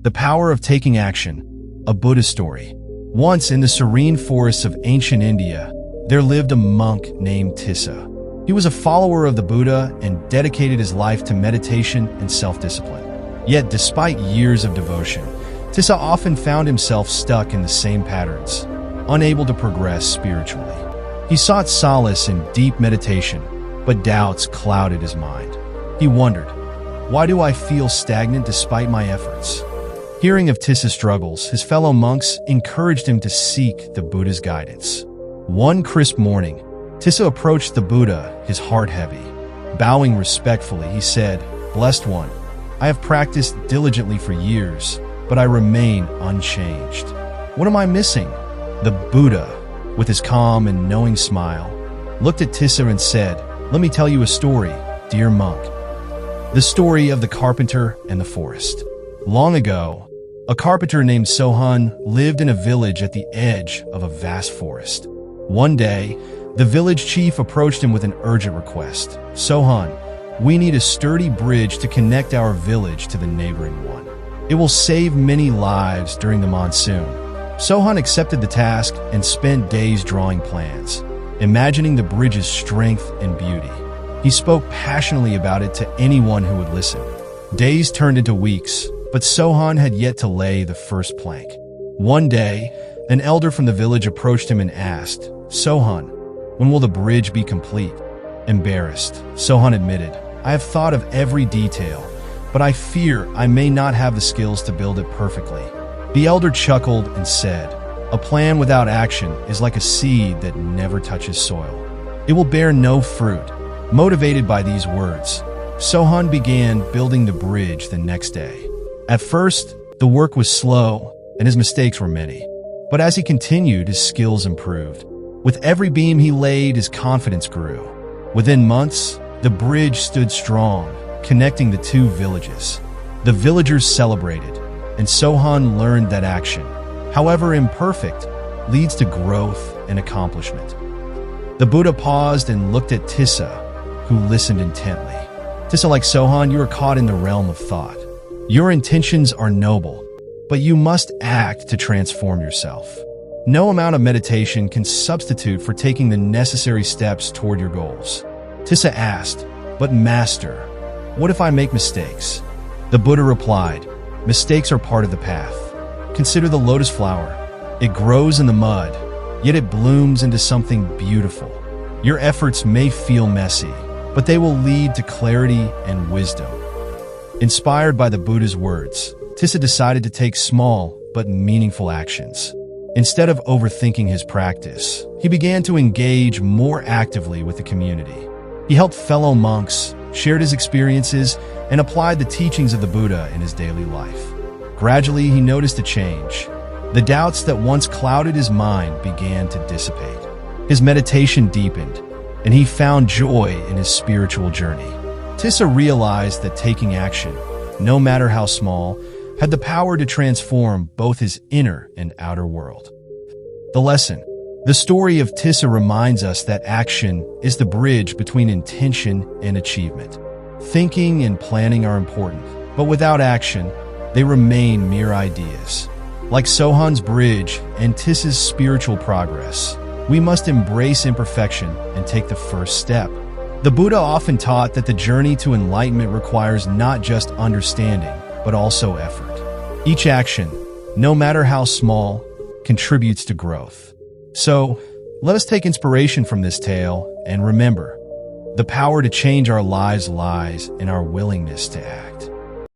The Power of Taking Action, a Buddha story. Once in the serene forests of ancient India, there lived a monk named Tissa. He was a follower of the Buddha and dedicated his life to meditation and self-discipline. Yet, despite years of devotion, Tissa often found himself stuck in the same patterns, unable to progress spiritually. He sought solace in deep meditation, but doubts clouded his mind. He wondered, why do I feel stagnant despite my efforts? Hearing of Tissa's struggles, his fellow monks encouraged him to seek the Buddha's guidance. One crisp morning, Tissa approached the Buddha, his heart heavy. Bowing respectfully, he said, "Blessed One, I have practiced diligently for years, but I remain unchanged. What am I missing?" The Buddha, with his calm and knowing smile, looked at Tissa and said, "Let me tell you a story, dear monk. The story of the carpenter and the forest. Long ago, a carpenter named Sohan lived in a village at the edge of a vast forest. One day, the village chief approached him with an urgent request. "Sohan, we need a sturdy bridge to connect our village to the neighboring one. It will save many lives during the monsoon." Sohan accepted the task and spent days drawing plans, imagining the bridge's strength and beauty. He spoke passionately about it to anyone who would listen. Days turned into weeks, but Sohan had yet to lay the first plank. One day, an elder from the village approached him and asked, "Sohan, when will the bridge be complete?" Embarrassed, Sohan admitted, "I have thought of every detail, but I fear I may not have the skills to build it perfectly." The elder chuckled and said, "A plan without action is like a seed that never touches soil. It will bear no fruit." Motivated by these words, Sohan began building the bridge the next day. At first, the work was slow and his mistakes were many. But as he continued, his skills improved. With every beam he laid, his confidence grew. Within months, the bridge stood strong, connecting the two villages. The villagers celebrated, and Sohan learned that action, however imperfect, leads to growth and accomplishment. The Buddha paused and looked at Tissa, who listened intently. "Tissa, like Sohan, you are caught in the realm of thought. Your intentions are noble, but you must act to transform yourself. No amount of meditation can substitute for taking the necessary steps toward your goals." Tissa asked, "But Master, what if I make mistakes?" The Buddha replied, "Mistakes are part of the path. Consider the lotus flower. It grows in the mud, yet it blooms into something beautiful. Your efforts may feel messy, but they will lead to clarity and wisdom." Inspired by the Buddha's words, Tissa decided to take small but meaningful actions. Instead of overthinking his practice, he began to engage more actively with the community. He helped fellow monks, shared his experiences, and applied the teachings of the Buddha in his daily life. Gradually, he noticed a change. The doubts that once clouded his mind began to dissipate. His meditation deepened, and he found joy in his spiritual journey. Tissa realized that taking action, no matter how small, had the power to transform both his inner and outer world. The lesson. The story of Tissa reminds us that action is the bridge between intention and achievement. Thinking and planning are important, but without action, they remain mere ideas. Like Sohan's bridge and Tissa's spiritual progress, we must embrace imperfection and take the first step. The Buddha often taught that the journey to enlightenment requires not just understanding, but also effort. Each action, no matter how small, contributes to growth. So, let us take inspiration from this tale and remember, the power to change our lives lies in our willingness to act.